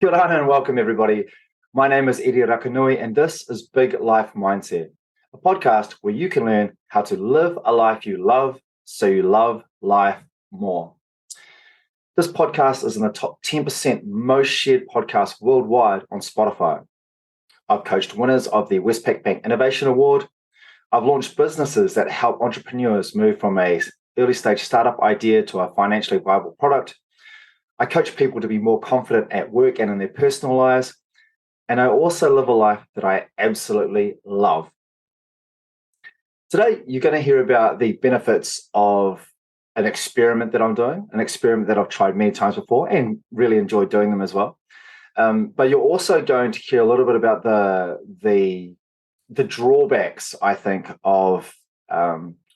Kia ora and welcome, everybody. My name is Eddie Rakanui, and this is Big Life Mindset, a podcast where you can learn how to live a life you love so you love life more. This podcast is in the top 10% most shared podcasts worldwide on Spotify. I've coached winners of the Westpac Bank Innovation Award. I've launched businesses that help entrepreneurs move from a early stage startup idea to a financially viable product. I coach people to be more confident at work and in their personal lives. And I also live a life that I absolutely love. Today, you're going to hear about the benefits of an experiment that I'm doing, an experiment that I've tried many times before and really enjoyed doing them as well. But you're also going to hear a little bit about the drawbacks, I think, of,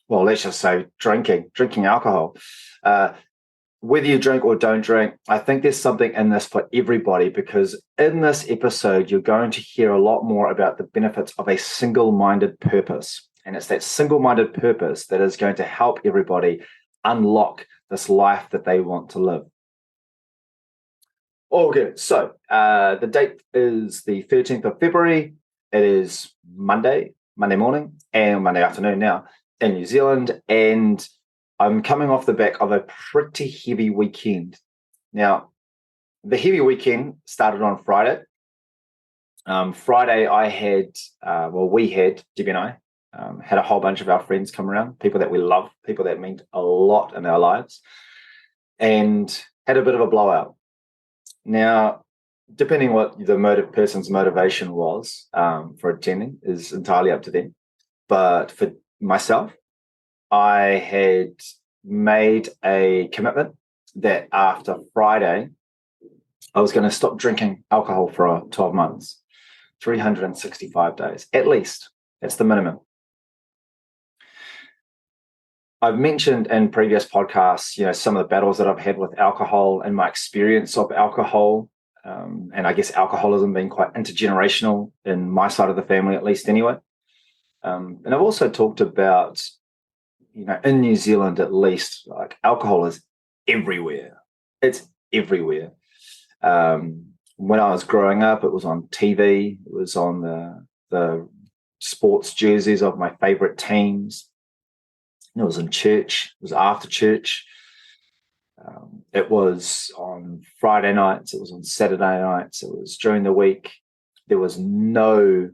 let's just say drinking alcohol. Whether you drink or don't drink, I think there's something in this for everybody, because in this episode, you're going to hear a lot more about the benefits of a single-minded purpose. And it's that single-minded purpose that is going to help everybody unlock this life that they want to live. Okay, so the date is the 13th of February. It is Monday morning and Monday afternoon now in New Zealand. And I'm coming off the back of a pretty heavy weekend. Now, the heavy weekend started on Friday. Friday, Debbie and I, had a whole bunch of our friends come around, people that we love, people that mean a lot in our lives, and had a bit of a blowout. Now, depending what the person's motivation was for attending is entirely up to them. But for myself, I had made a commitment that after Friday, I was going to stop drinking alcohol for 12 months, 365 days, at least. That's the minimum. I've mentioned in previous podcasts, some of the battles that I've had with alcohol and my experience of alcohol, and I guess alcoholism being quite intergenerational in my side of the family, at least anyway. And I've also talked about, in New Zealand, at least, like alcohol is everywhere. It's everywhere. When I was growing up, it was on TV. It was on the sports jerseys of my favorite teams. It was in church. It was after church. It was on Friday nights. It was on Saturday nights. It was during the week. There was no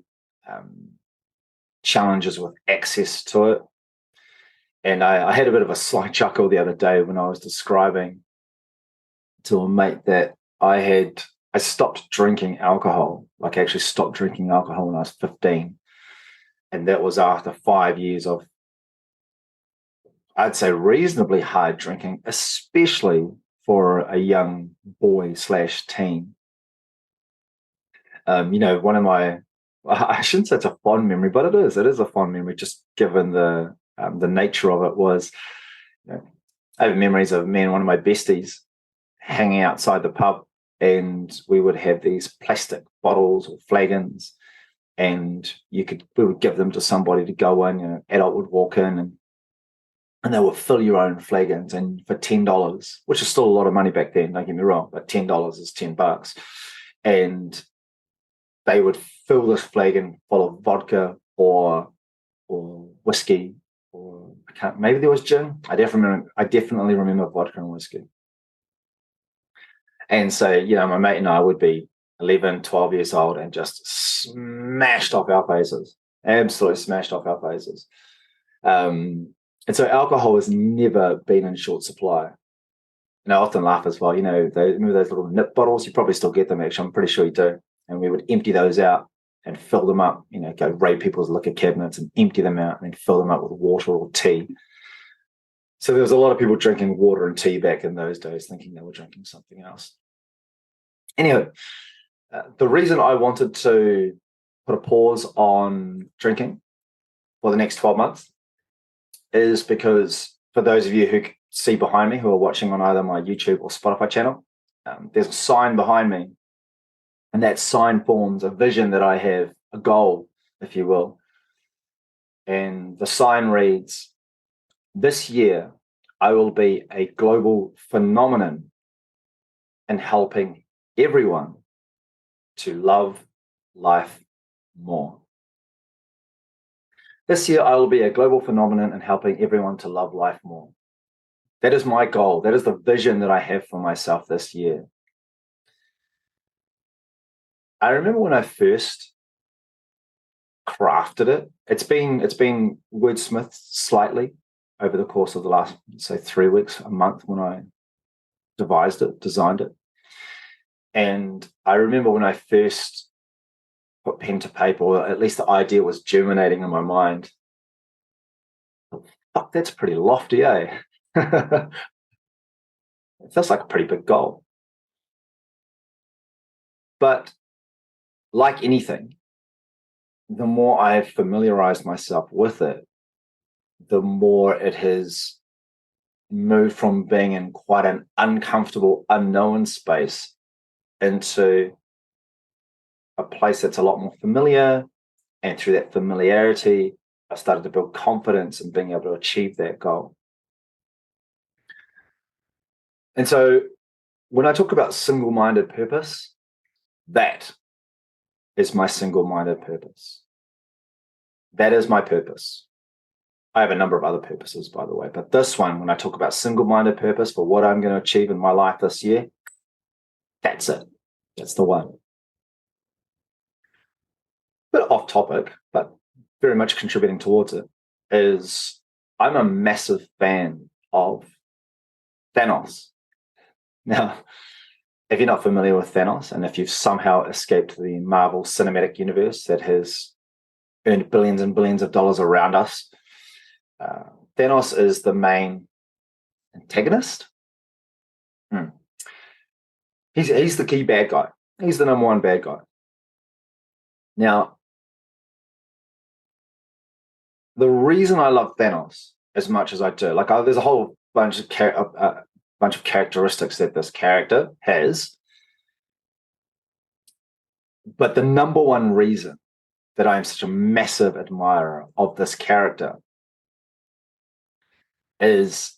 challenges with access to it. And I had a bit of a slight chuckle the other day when I was describing to a mate that I stopped drinking alcohol, like I actually stopped drinking alcohol when I was 15. And that was after 5 years of, I'd say, reasonably hard drinking, especially for a young boy / teen. One of my, I shouldn't say it's a fond memory, but it is a fond memory, just given the nature of it was, I have memories of me and one of my besties hanging outside the pub, and we would have these plastic bottles or flagons, and we would give them to somebody to go in. An adult would walk in and they would fill your own flagons, and for $10, which is still a lot of money back then, don't get me wrong, but $10 is $10, and they would fill this flagon full of vodka or whiskey, or maybe there was gin. I definitely remember vodka and whiskey. And so, my mate and I would be 11, 12 years old and just smashed off our faces, absolutely smashed off our faces. And so alcohol has never been in short supply. And I often laugh as well, remember those little nip bottles? You probably still get them, actually. I'm pretty sure you do. And we would empty those out and fill them up, go raid people's liquor cabinets and empty them out and then fill them up with water or tea. So there was a lot of people drinking water and tea back in those days, thinking they were drinking something else. Anyway, the reason I wanted to put a pause on drinking for the next 12 months is because, for those of you who see behind me, who are watching on either my YouTube or Spotify channel, there's a sign behind me. And that sign forms a vision that I have, a goal, if you will. And the sign reads, "This year, I will be a global phenomenon in helping everyone to love life more. This year, I will be a global phenomenon in helping everyone to love life more. That is my goal. That is the vision that I have for myself this year. I remember when I first crafted it. It's been wordsmithed slightly over the course of the last, say, 3 weeks, a month, when I designed it. And I remember when I first put pen to paper, or at least the idea was germinating in my mind. Fuck, that's pretty lofty, eh? It feels like a pretty big goal. But like anything, the more I've familiarized myself with it, the more it has moved from being in quite an uncomfortable, unknown space into a place that's a lot more familiar. And through that familiarity, I started to build confidence in being able to achieve that goal. And so when I talk about single-minded purpose, that is my single-minded purpose. That is my purpose. I have a number of other purposes, by the way, but this one, when I talk about single-minded purpose for what I'm going to achieve in my life this year, that's it. That's the one. Bit off topic, but very much contributing towards it, is I'm a massive fan of Thanos. Now, if you're not familiar with Thanos, and if you've somehow escaped the Marvel Cinematic Universe that has earned billions and billions of dollars around us, Thanos is the main antagonist. He's the key bad guy. He's the number one bad guy. Now, the reason I love Thanos as much as I do, there's a whole bunch of characteristics that this character has, but the number one reason that I am such a massive admirer of this character is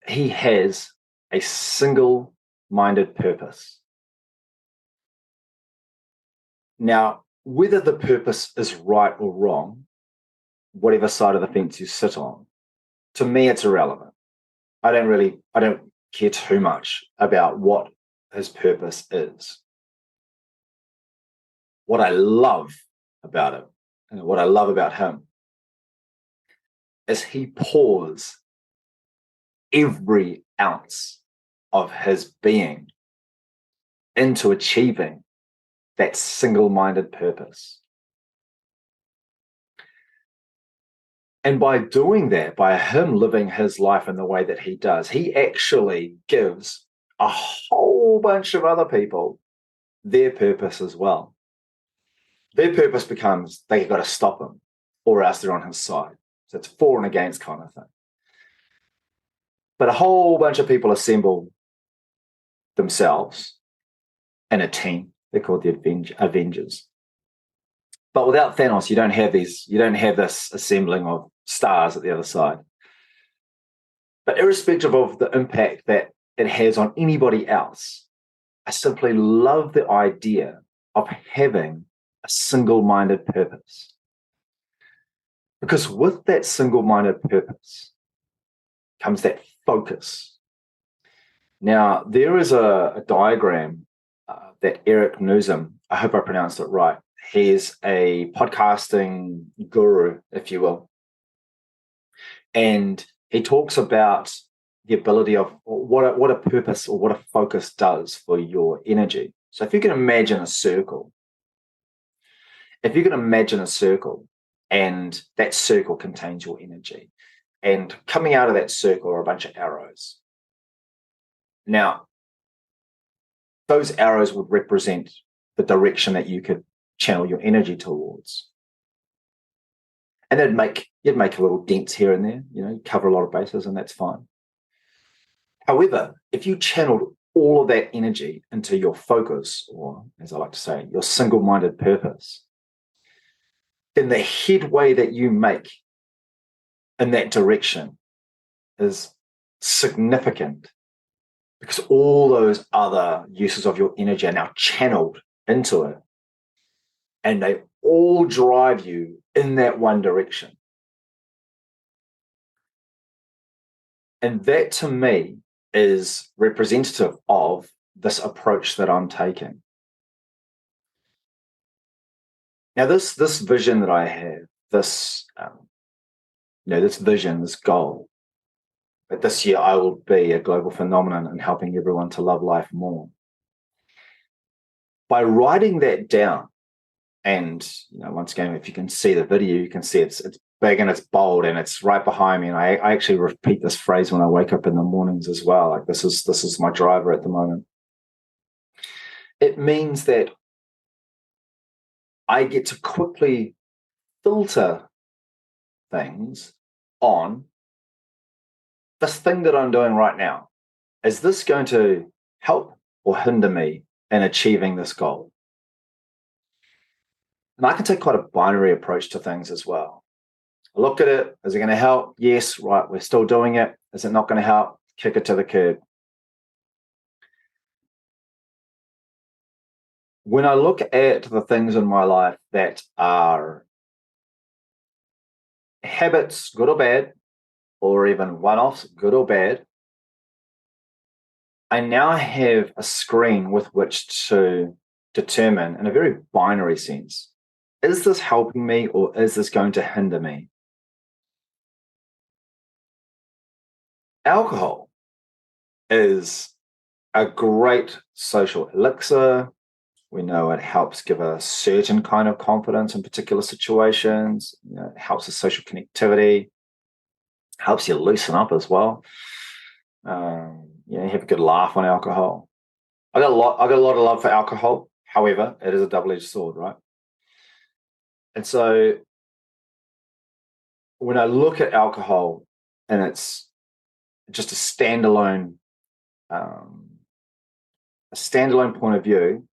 he has a single-minded purpose. Now, whether the purpose is right or wrong, whatever side of the fence you sit on, to me, it's irrelevant. I don't care too much about what his purpose is. What I love about it, and what I love about him, is he pours every ounce of his being into achieving that single-minded purpose. And by doing that, by him living his life in the way that he does, he actually gives a whole bunch of other people their purpose as well. Their purpose becomes they've got to stop him, or else they're on his side. So it's for and against kind of thing. But a whole bunch of people assemble themselves in a team. They're called the Avengers. But without Thanos, you don't have this assembling of stars at the other side. But irrespective of the impact that it has on anybody else, I simply love the idea of having a single-minded purpose. Because with that single-minded purpose comes that focus. Now, there is a diagram that Eric Nuzum, I hope I pronounced it right, he's a podcasting guru, if you will. And he talks about the ability of what a purpose or what a focus does for your energy. So if you can imagine a circle, and that circle contains your energy, and coming out of that circle are a bunch of arrows. Now, those arrows would represent the direction that you could channel your energy towards. And you'd make a little dents here and there, cover a lot of bases, and that's fine. However, if you channeled all of that energy into your focus, or as I like to say, your single-minded purpose, then the headway that you make in that direction is significant, because all those other uses of your energy are now channeled into it and they all drive you in that one direction. And that, to me, is representative of this approach that I'm taking. Now, this vision that I have, this vision, this goal, that this year I will be a global phenomenon and helping everyone to love life more. By writing that down, and once again, if you can see the video, you can see it's big and it's bold and it's right behind me. And I actually repeat this phrase when I wake up in the mornings as well. Like this is my driver at the moment. It means that I get to quickly filter things on this thing that I'm doing right now. Is this going to help or hinder me in achieving this goal? And I can take quite a binary approach to things as well. I look at it. Is it going to help? Yes. Right. We're still doing it. Is it not going to help? Kick it to the curb. When I look at the things in my life that are habits, good or bad, or even one-offs, good or bad, I now have a screen with which to determine, in a very binary sense, is this helping me or is this going to hinder me? Alcohol is a great social elixir. We know it helps give a certain kind of confidence in particular situations. It helps with social connectivity, helps you loosen up as well. You have a good laugh on alcohol. I got a lot of love for alcohol. However, it is a double-edged sword, right? And so when I look at alcohol and it's just a standalone point of view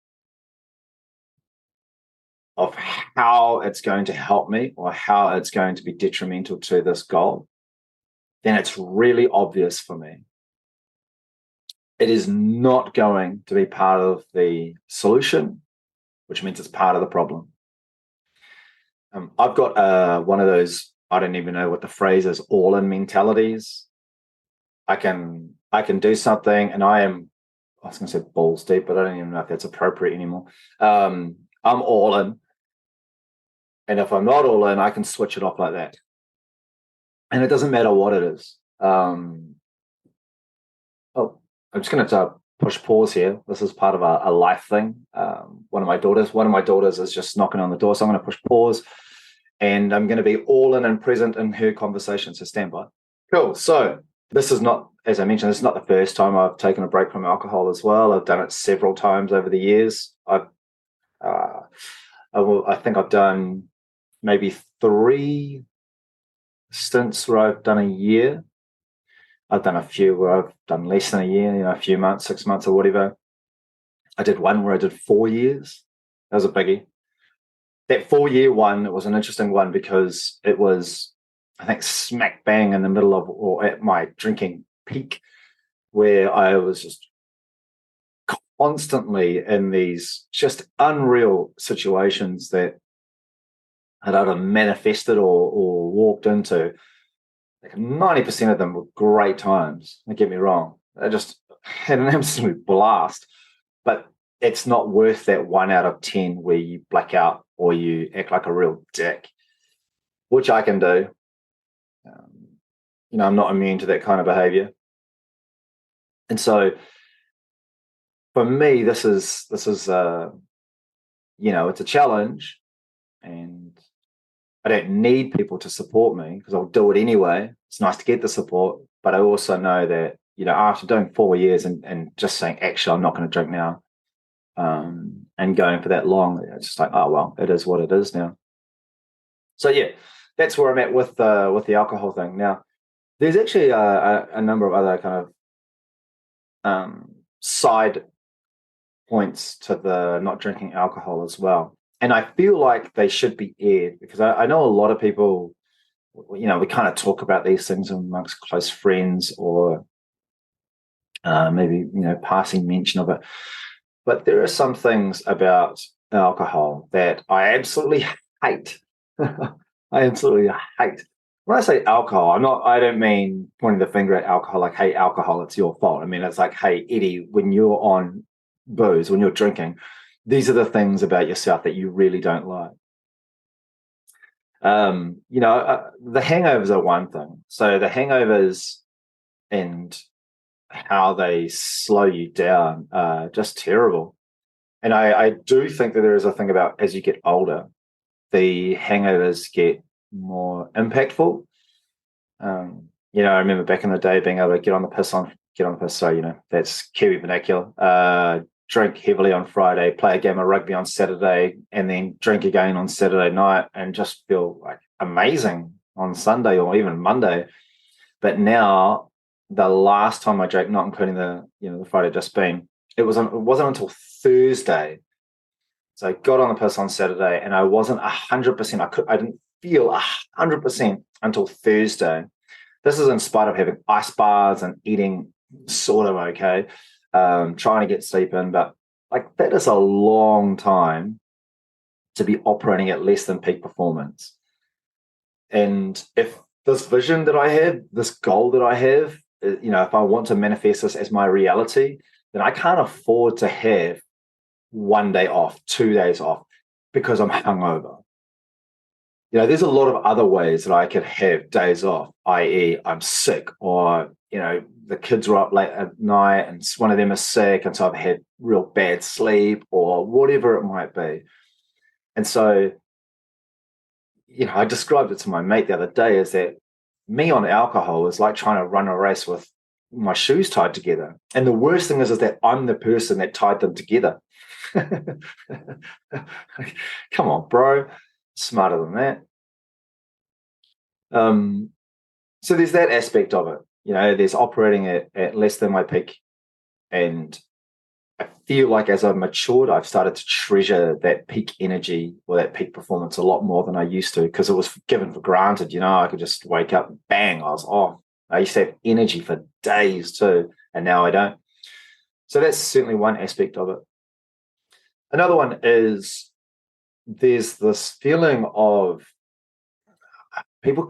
of how it's going to help me or how it's going to be detrimental to this goal, then it's really obvious for me. It is not going to be part of the solution, which means it's part of the problem. I've got one of those, I don't even know what the phrase is, all-in mentalities. I can do something and I was going to say balls deep, but I don't even know if that's appropriate anymore. I'm all in. And if I'm not all in, I can switch it off like that. And it doesn't matter what it is. I'm just going to push pause here. This is part of a life thing. One of my daughters is just knocking on the door. So I'm going to push pause and I'm going to be all in and present in her conversation. So stand by. Cool. So this is not, as I mentioned, this is not the first time I've taken a break from alcohol as well. I've done it several times over the years. I think I've done maybe 3 stints where I've done a year. I've done a few where I've done less than a year, a few months, 6 months or whatever. I did one where I did 4 years. That was a biggie. That 4-year one, it was an interesting one because it was, I think, smack bang in the middle of, or at my drinking peak, where I was just constantly in these just unreal situations that had either manifested or walked into. Like 90% of them were great times. Don't get me wrong. I just had an absolute blast. But it's not worth that 1 out of 10 where you black out or you act like a real dick, which I can do. I'm not immune to that kind of behavior. And so for me, this is it's a challenge, and I don't need people to support me because I'll do it anyway. It's nice to get the support, but I also know that, after doing 4 years and just saying, actually, I'm not going to drink now, and going for that long, it's just like, oh, well, it is what it is now. So, yeah, that's where I'm at with the alcohol thing. Now, there's actually a number of other kind of side points to the not drinking alcohol as well. And I feel like they should be aired because I know a lot of people, we kind of talk about these things amongst close friends or maybe, passing mention of it. But there are some things about alcohol that I absolutely hate. I absolutely hate. When I say alcohol, I don't mean pointing the finger at alcohol like, hey, alcohol, it's your fault. I mean, it's like, hey, Eddie, when you're on booze, when you're drinking, these are the things about yourself that you really don't like. The hangovers are one thing. So the hangovers and how they slow you down are just terrible. And I do think that there is a thing about as you get older, the hangovers get more impactful. I remember back in the day being able to get on the piss. So, that's Kiwi vernacular. Drink heavily on Friday, play a game of rugby on Saturday, and then drink again on Saturday night and just feel like amazing on Sunday or even Monday. But now, the last time I drank, not including the Friday just been, it wasn't until Thursday. So I got on the piss on Saturday, and I wasn't 100%. I didn't feel 100% until Thursday. This is in spite of having ice baths and eating sort of okay, trying to get sleep in, but like that is a long time to be operating at less than peak performance. And if this vision that I have, this goal that I have, if I want to manifest this as my reality, then I can't afford to have 1 day off, 2 days off because I'm hungover. There's a lot of other ways that I could have days off, i.e. I'm sick, or, the kids are up late at night and one of them is sick, and so I've had real bad sleep or whatever it might be. And so, I described it to my mate the other day as that me on alcohol is like trying to run a race with my shoes tied together. And the worst thing is that I'm the person that tied them together. Come on, bro. Smarter than that. So there's that aspect of it. There's operating at less than my peak. And I feel like as I've matured, I've started to treasure that peak energy or that peak performance a lot more than I used to, because it was given for granted. I could just wake up, bang, I was off. I used to have energy for days too, and now I don't. So that's certainly one aspect of it. Another one is there's this feeling of people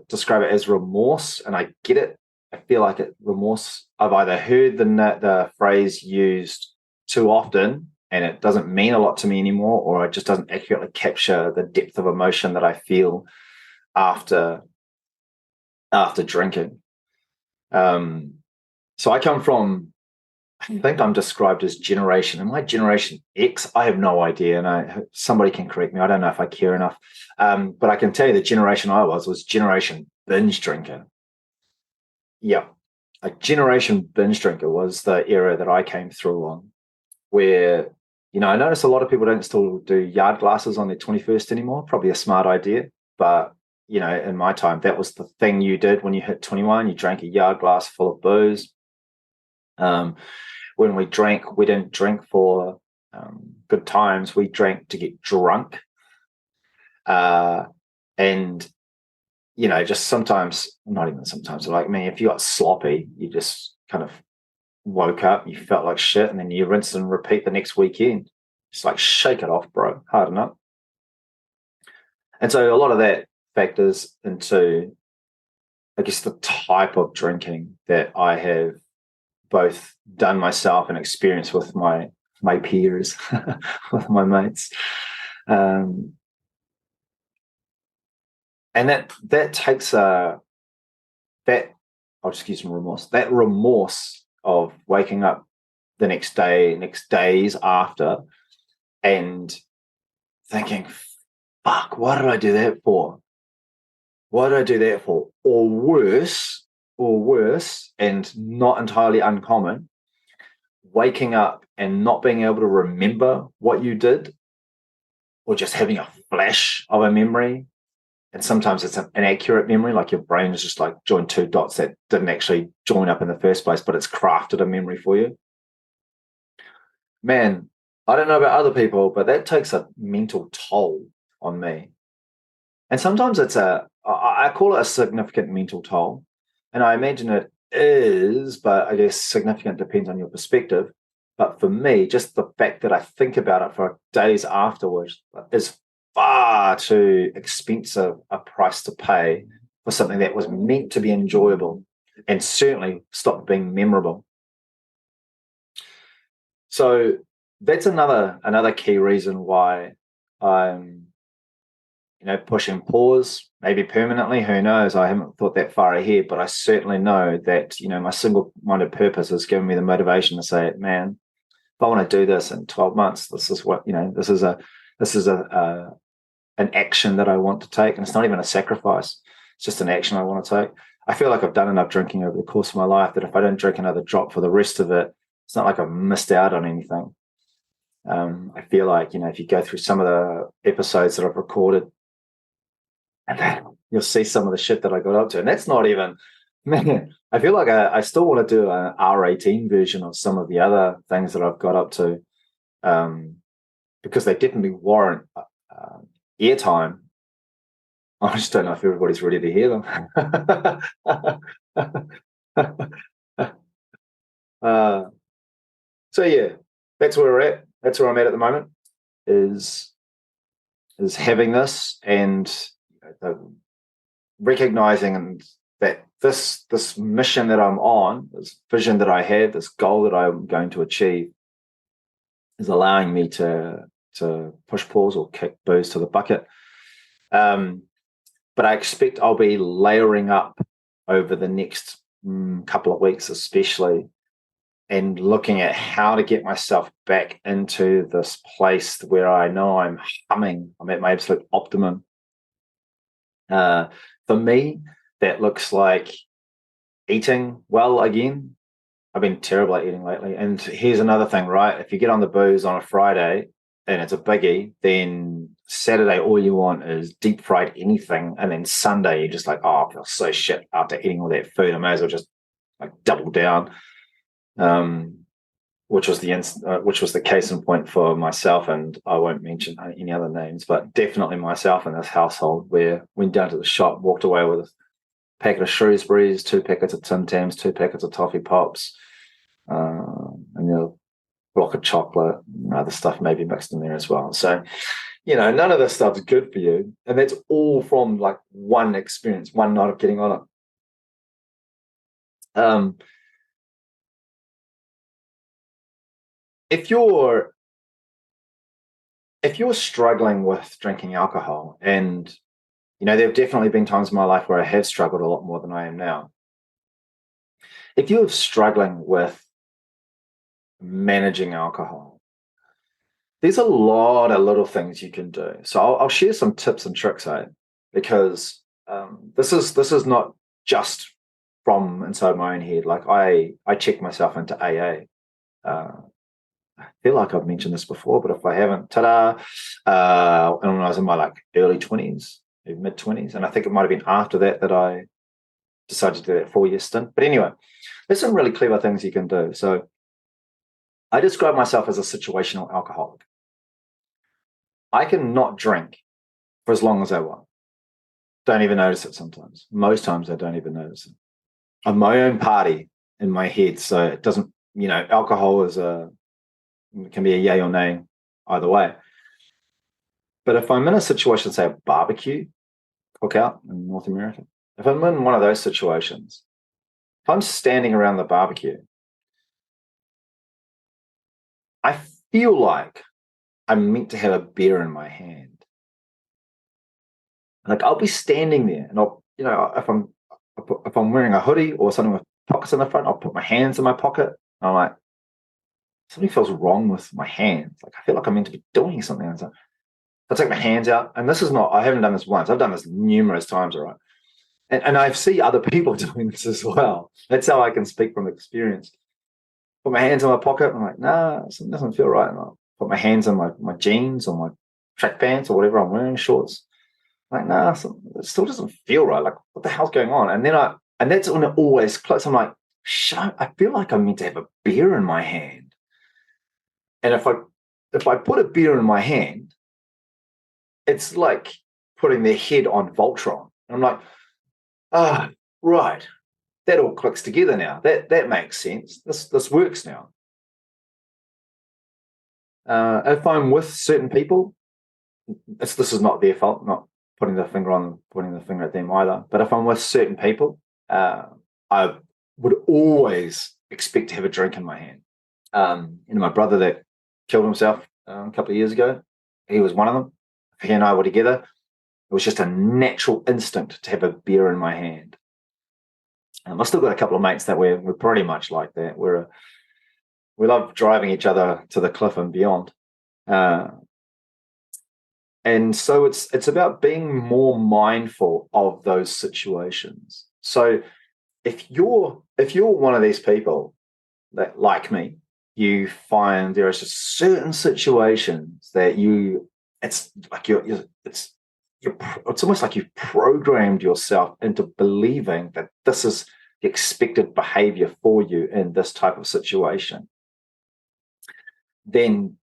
describe it as remorse, and I get it. I feel like remorse. I've either heard the phrase used too often and it doesn't mean a lot to me anymore, or it just doesn't accurately capture the depth of emotion that I feel after drinking. So I come from, I think I'm described as generation. Am I Generation X? I have no idea, and somebody can correct me. I don't know if I care enough. But I can tell you the generation I was Generation Binge Drinker. Yeah, a Generation Binge Drinker was the era that I came through on, where, I notice a lot of people don't still do yard glasses on their 21st anymore. Probably a smart idea, but in my time, that was the thing you did when you hit 21. You drank a yard glass full of booze. When we drank, we didn't drink for good times. We drank to get drunk. And, just sometimes, not even sometimes, like me, if you got sloppy, you just kind of woke up, you felt like shit, and then you rinse and repeat the next weekend. Just like shake it off, bro. Harden up. And so a lot of that factors into, I guess, the type of drinking that I have both done myself and experienced with my peers, with my mates. And that takes I'll just use some remorse. That remorse of waking up the next days after, and thinking, fuck, why did I do that for? Why did I do that for? Or worse, and not entirely uncommon, waking up and not being able to remember what you did, or just having a flash of a memory. And sometimes it's an inaccurate memory, like your brain is just like joined two dots that didn't actually join up in the first place, but it's crafted a memory for you. Man, I don't know about other people, but that takes a mental toll on me. And sometimes I call it a significant mental toll. And I imagine it is, but I guess significant depends on your perspective. But for me, just the fact that I think about it for days afterwards is far too expensive a price to pay for something that was meant to be enjoyable and certainly stopped being memorable. So that's another key reason why I'm pushing pause, maybe permanently, who knows? I haven't thought that far ahead, but I certainly know that, my single-minded purpose has given me the motivation to say, man, if I want to do this in 12 months, this is what, this is an action that I want to take. And it's not even a sacrifice. It's just an action I want to take. I feel like I've done enough drinking over the course of my life that if I don't drink another drop for the rest of it, it's not like I've missed out on anything. I feel like, if you go through some of the episodes that I've recorded, and then you'll see some of the shit that I got up to. And that's not even, man, I feel like I still want to do an R18 version of some of the other things that I've got up to, because they definitely warrant airtime. I just don't know if everybody's ready to hear them. So yeah, that's where we're at. That's where I'm at the moment. Is having this and recognizing that this mission that I'm on, this vision that I have, this goal that I'm going to achieve, is allowing me to push pause or kick booze to the bucket. But I expect I'll be layering up over the next couple of weeks, especially, and looking at how to get myself back into this place where I know I'm humming. I'm at my absolute optimum. For me, that looks like eating well again. I've been terrible at eating lately. And here's another thing, right? If you get on the booze on a Friday and it's a biggie, then Saturday all you want is deep fried anything. And then Sunday you're just like, oh, I feel so shit after eating all that food. I may as well just double down. Which was the case in point for myself, and I won't mention any other names, but definitely myself in this household, where went down to the shop, walked away with a packet of Shrewsbury's, 2 packets of Tim Tams, 2 packets of Toffee Pops, and a block of chocolate, and other stuff maybe mixed in there as well. So, none of this stuff's good for you, and that's all from one experience, one night of getting on it. If you're struggling with drinking alcohol, and there have definitely been times in my life where I have struggled a lot more than I am now. If you're struggling with managing alcohol, there's a lot of little things you can do. So I'll share some tips and tricks, because this is not just from inside my own head. Like I checked myself into AA. I feel like I've mentioned this before, but if I haven't, ta-da! And when I was in my early 20s, mid 20s, and I think it might have been after that I decided to do that 4-year stint. But anyway, there's some really clever things you can do. So I describe myself as a situational alcoholic. I can not drink for as long as I want. Don't even notice it sometimes. Most times I don't even notice it. I'm my own party in my head, so it doesn't, alcohol can be a yay or nay either way. But if I'm in a situation, say a barbecue cookout in North America, if I'm in one of those situations, if I'm standing around the barbecue, I feel like I'm meant to have a beer in my hand. I'll be standing there, and I'll, if I'm wearing a hoodie or something with pockets in the front, I'll put my hands in my pocket. And I'm like, something feels wrong with my hands. I feel like I'm meant to be doing something. So I take my hands out, and I haven't done this once. I've done this numerous times, all right? And I see other people doing this as well. That's how I can speak from experience. Put my hands in my pocket. I'm like, nah, something doesn't feel right. And I'll put my hands in my jeans or my track pants or whatever I'm wearing, shorts. I'm like, nah, it still doesn't feel right. What the hell's going on? And that's when it always clicks. I'm like, I feel like I'm meant to have a beer in my hand. And if I put a beer in my hand, it's like putting their head on Voltron. And I'm like, right. That all clicks together now. That makes sense. This works now. If I'm with certain people, this is not their fault, not pointing the finger at them either. But if I'm with certain people, I would always expect to have a drink in my hand. My brother that killed himself a couple of years ago, he was one of them. He and I were together. It was just a natural instinct to have a beer in my hand. I've still got a couple of mates that we're pretty much like that. We love driving each other to the cliff and beyond. And so it's about being more mindful of those situations. So if you're one of these people that, like me, you find there are just certain situations that it's like it's almost like you've programmed yourself into believing that this is the expected behavior for you in this type of situation. Then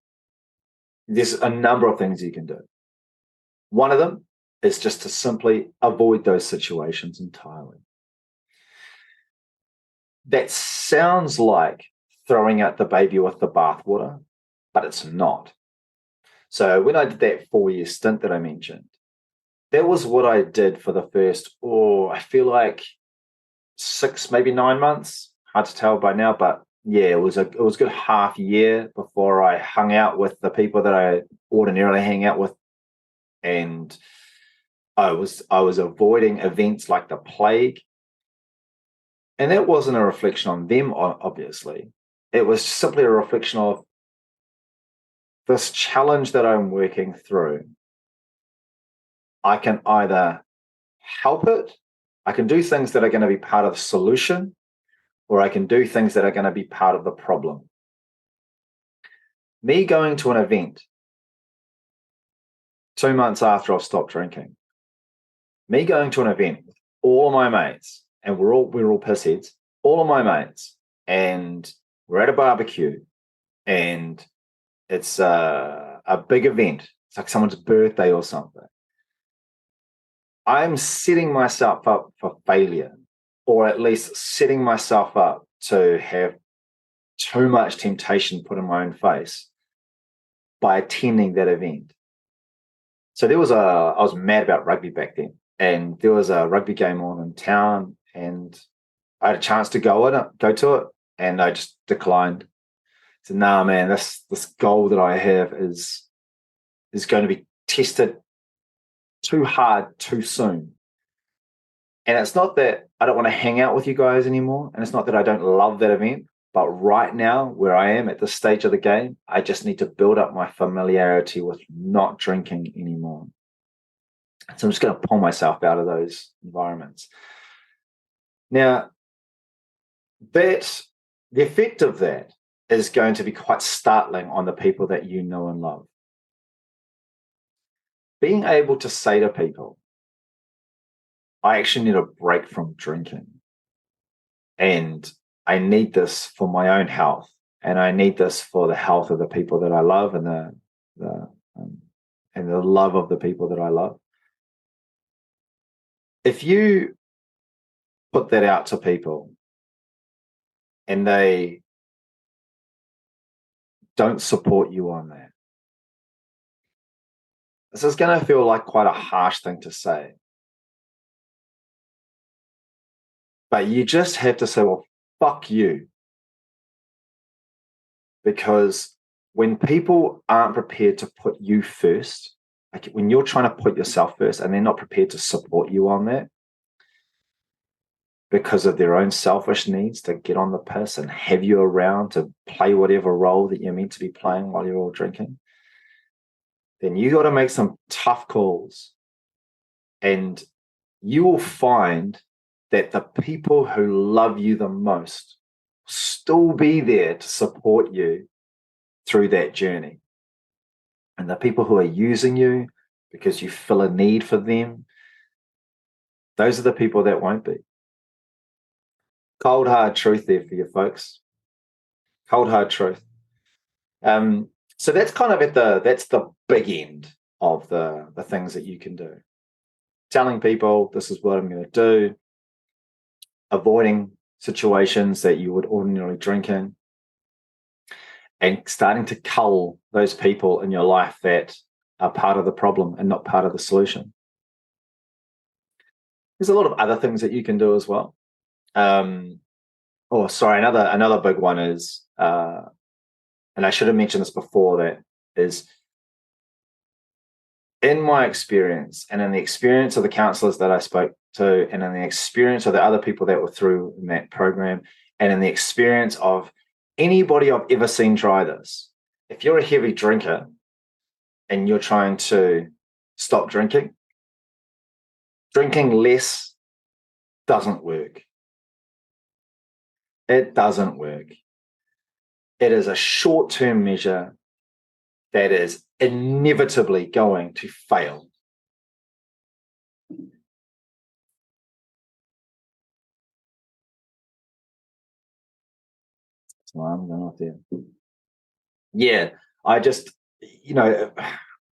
there's a number of things you can do. One of them is just to simply avoid those situations entirely. That sounds like throwing out the baby with the bathwater, but it's not. So when I did that 4-year stint that I mentioned, that was what I did for the first, I feel like 6, maybe 9 months. Hard to tell by now, but yeah, it was a good half year before I hung out with the people that I ordinarily hang out with, and I was avoiding events like the plague. And that wasn't a reflection on them, obviously. It was simply a reflection of this challenge that I'm working through. I can either help it, I can do things that are going to be part of the solution, or I can do things that are going to be part of the problem. Me going to an event 2 months after I've stopped drinking, me going to an event with all of my mates, and we're all pissheads, all of my mates, and we're at a barbecue, and it's a big event. It's like someone's birthday or something. I'm setting myself up for failure, or at least setting myself up to have too much temptation put in my own face by attending that event. So I was mad about rugby back then, and there was a rugby game on in town, and I had a chance to go to it, and I just declined. I said, "Nah, man, this goal that I have is going to be tested too hard too soon." And it's not that I don't want to hang out with you guys anymore, and it's not that I don't love that event, but right now, where I am at this stage of the game, I just need to build up my familiarity with not drinking anymore. So I'm just going to pull myself out of those environments. Now, the effect of that is going to be quite startling on the people that you know and love. Being able to say to people, I actually need a break from drinking, and I need this for my own health, and I need this for the health of the people that I love, and the love of the people that I love. If you put that out to people and they don't support you on that, this is going to feel like quite a harsh thing to say. But you just have to say, well, fuck you. Because when people aren't prepared to put you first, like when you're trying to put yourself first and they're not prepared to support you on that because of their own selfish needs to get on the piss and have you around to play whatever role that you're meant to be playing while you're all drinking, then you got to make some tough calls. And you will find that the people who love you the most will still be there to support you through that journey. And the people who are using you because you feel a need for them, those are the people that won't be. Cold hard truth there for you folks. Cold hard truth. So that's kind of that's the big end of the things that you can do. Telling people this is what I'm going to do, avoiding situations that you would ordinarily drink in. and starting to cull those people in your life that are part of the problem and not part of the solution. There's a lot of other things that you can do as well. Another big one is, and I should have mentioned this before, that is, in my experience and in the experience of the counselors that I spoke to, and in the experience of the other people that were through in that program, and in the experience of anybody I've ever seen try this, if you're a heavy drinker and you're trying to stop drinking, drinking less doesn't work. It doesn't work. It is a short-term measure that is inevitably going to fail. So I'm going off there. Yeah, I just,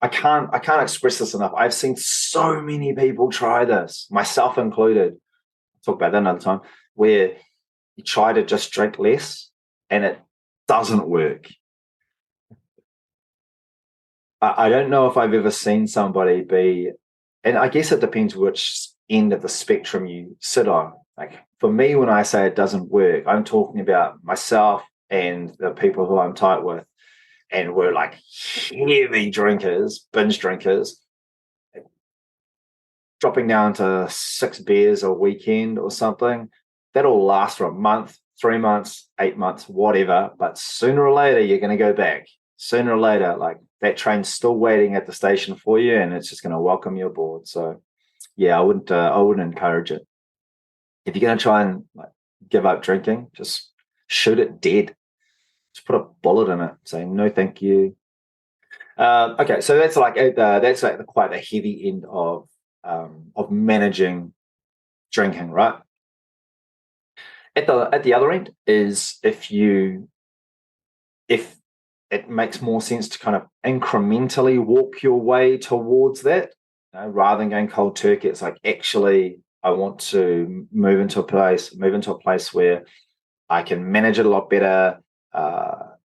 I can't express this enough. I've seen so many people try this, myself included. I'll talk about that another time, where you try to just drink less and it doesn't work. I don't know if I've ever seen somebody be, and I guess it depends which end of the spectrum you sit on. Like for me, when I say it doesn't work, I'm talking about myself and the people who I'm tight with, and we're like heavy drinkers, binge drinkers, dropping down to 6 beers a weekend or something. That'll last for a month, 3 months, 8 months, whatever. But sooner or later, you're going to go back. Sooner or later, like that train's still waiting at the station for you, and it's just going to welcome you aboard. So, yeah, I wouldn't encourage it. If you're going to try and give up drinking, just shoot it dead. Just put a bullet in it, saying no, thank you. Okay, so that's like quite the heavy end of managing drinking, right? At the other end is if it makes more sense to kind of incrementally walk your way towards that, rather than going cold turkey. It's like, actually, I want to move into a place where I can manage it a lot better,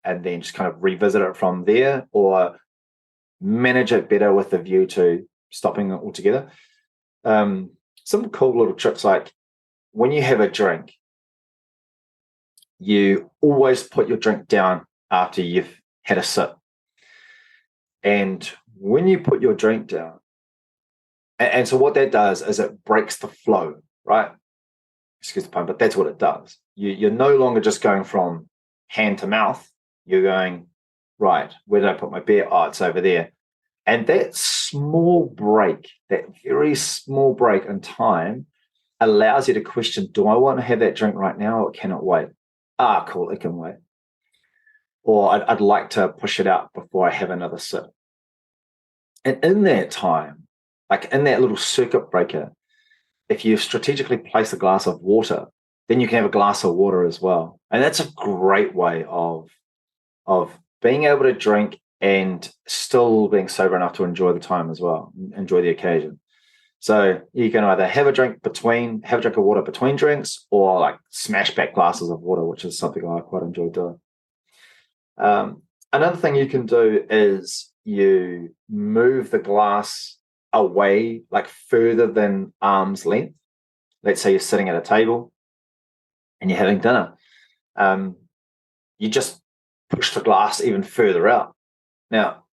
and then just kind of revisit it from there, or manage it better with the view to stopping it altogether. Some cool little tricks, like when you have a drink, you always put your drink down after you've had a sip. And when you put your drink down, and so what that does is it breaks the flow, right? Excuse the pun, but that's what it does. You're no longer just going from hand to mouth. You're going, right, where did I put my beer? Oh, it's over there. And that small break, that very small break in time, allows you to question, do I want to have that drink right now, or can it wait? Ah, cool, it can wait. Or I'd like to push it out before I have another sip. And in that time, like in that little circuit breaker, if you strategically place a glass of water, then you can have a glass of water as well. And that's a great way of being able to drink and still being sober enough to enjoy the time as well, enjoy the occasion. So you can either have a drink of water between drinks, or like smash back glasses of water, which is something I quite enjoy doing. Another thing you can do is you move the glass away, like further than arm's length. Let's say you're sitting at a table and you're having dinner. You just push the glass even further out. Now,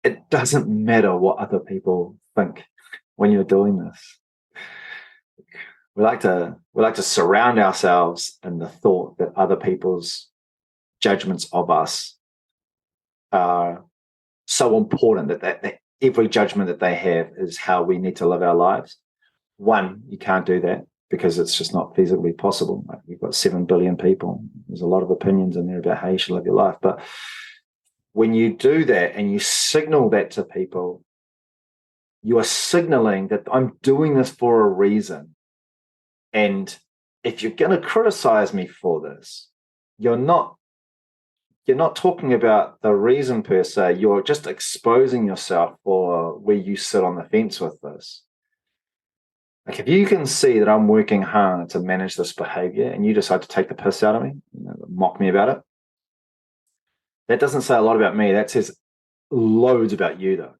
it doesn't matter what other people think when you're doing this. We like to surround ourselves in the thought that other people's judgments of us are so important, that every judgment that they have is how we need to live our lives. One, you can't do that because it's just not feasibly possible. Like, we've got 7 billion people. There's a lot of opinions in there about how you should live your life. But when you do that and you signal that to people, you are signaling that I'm doing this for a reason. And if you're going to criticize me for this, you're not talking about the reason per se. You're just exposing yourself for where you sit on the fence with this. Like, if you can see that I'm working hard to manage this behavior and you decide to take the piss out of me, mock me about it, That doesn't say a lot about me. That says loads about you, though.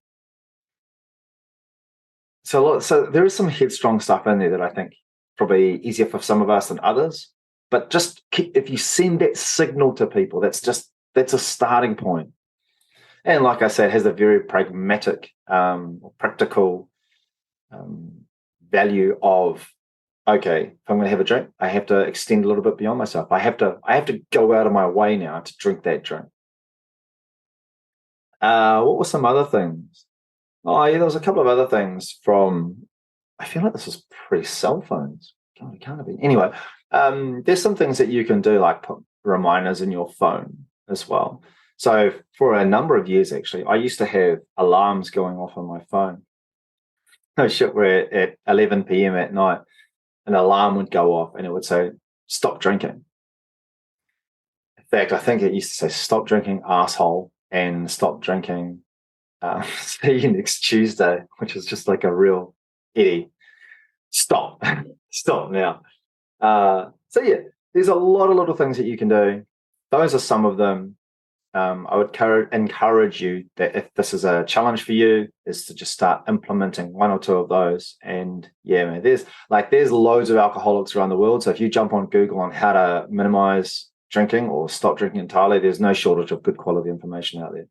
So there is some headstrong stuff in there that I think probably easier for some of us than others. But just if you send that signal to people, that's a starting point. And like I said, it has a very pragmatic, practical um, value of, okay, if I'm going to have a drink, I have to extend a little bit beyond myself. I have to go out of my way now to drink that drink. What were some other things? Oh, yeah, there was a couple of other things from. I feel like this was pre-cell phones. God, it can't be. Anyway, there's some things that you can do, like put reminders in your phone as well. So for a number of years, actually, I used to have alarms going off on my phone. No shit, where at 11 p.m. at night, an alarm would go off and it would say, "Stop drinking." In fact, I think it used to say, "Stop drinking, asshole," and "Stop drinking, see you next Tuesday," which is just like a real Eddie. Stop. Stop now. So yeah, there's a lot of little things that you can do. Those are some of them. I would encourage you that if this is a challenge for you, is to just start implementing one or two of those. And yeah, man, there's loads of alcoholics around the world. So if you jump on Google on how to minimize drinking or stop drinking entirely, there's no shortage of good quality information out there.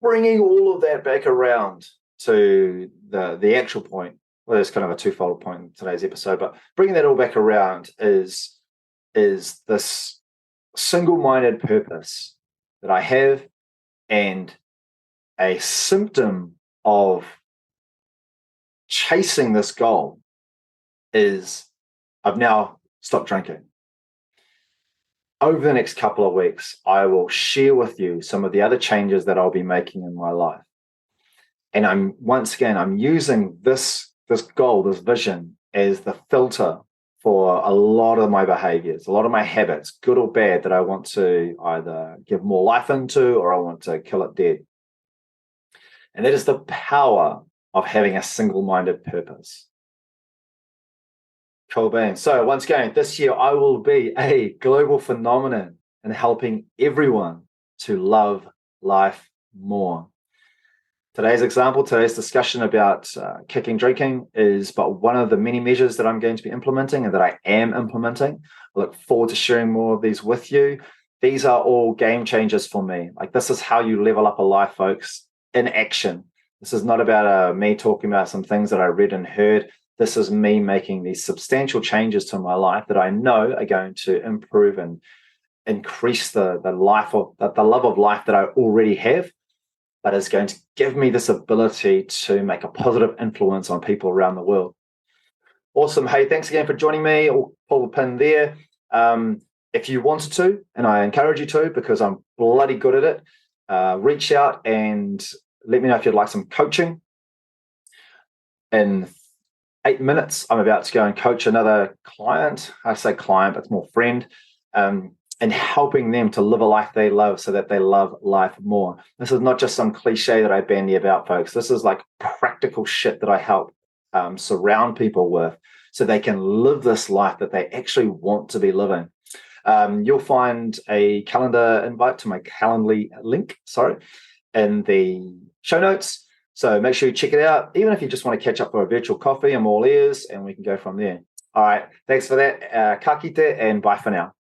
Bringing all of that back around to the actual point. Well, there's kind of a twofold point in today's episode, but bringing that all back around is this single-minded purpose that I have, and a symptom of chasing this goal is I've now stopped drinking. Over the next couple of weeks, I will share with you some of the other changes that I'll be making in my life. And I'm using this goal, this vision, as the filter for a lot of my behaviors, a lot of my habits, good or bad, that I want to either give more life into or I want to kill it dead. And that is the power of having a single-minded purpose. Cool beans. So once again, this year I will be a global phenomenon in helping everyone to love life more. Today's discussion about kicking drinking is but one of the many measures that I'm going to be implementing and that I am implementing. I look forward to sharing more of these with you. These are all game changers for me. Like, this is how you level up a life, folks, in action. This is not about me talking about some things that I read and heard. This is me making these substantial changes to my life that I know are going to improve and increase the love of life that I already have, but is going to give me this ability to make a positive influence on people around the world. Awesome. Hey, thanks again for joining me. I'll pull the pin there. If you wanted to, and I encourage you to, because I'm bloody good at it, reach out and let me know if you'd like some coaching. In 8 minutes, I'm about to go and coach another client. I say client, but it's more friend. And helping them to live a life they love so that they love life more. This is not just some cliche that I bandy about, folks. This is like practical shit that I help surround people with so they can live this life that they actually want to be living. You'll find a calendar invite to my Calendly link, in the show notes. So make sure you check it out. Even if you just want to catch up for a virtual coffee, I'm all ears and we can go from there. All right. Thanks for that. Ka kite and bye for now.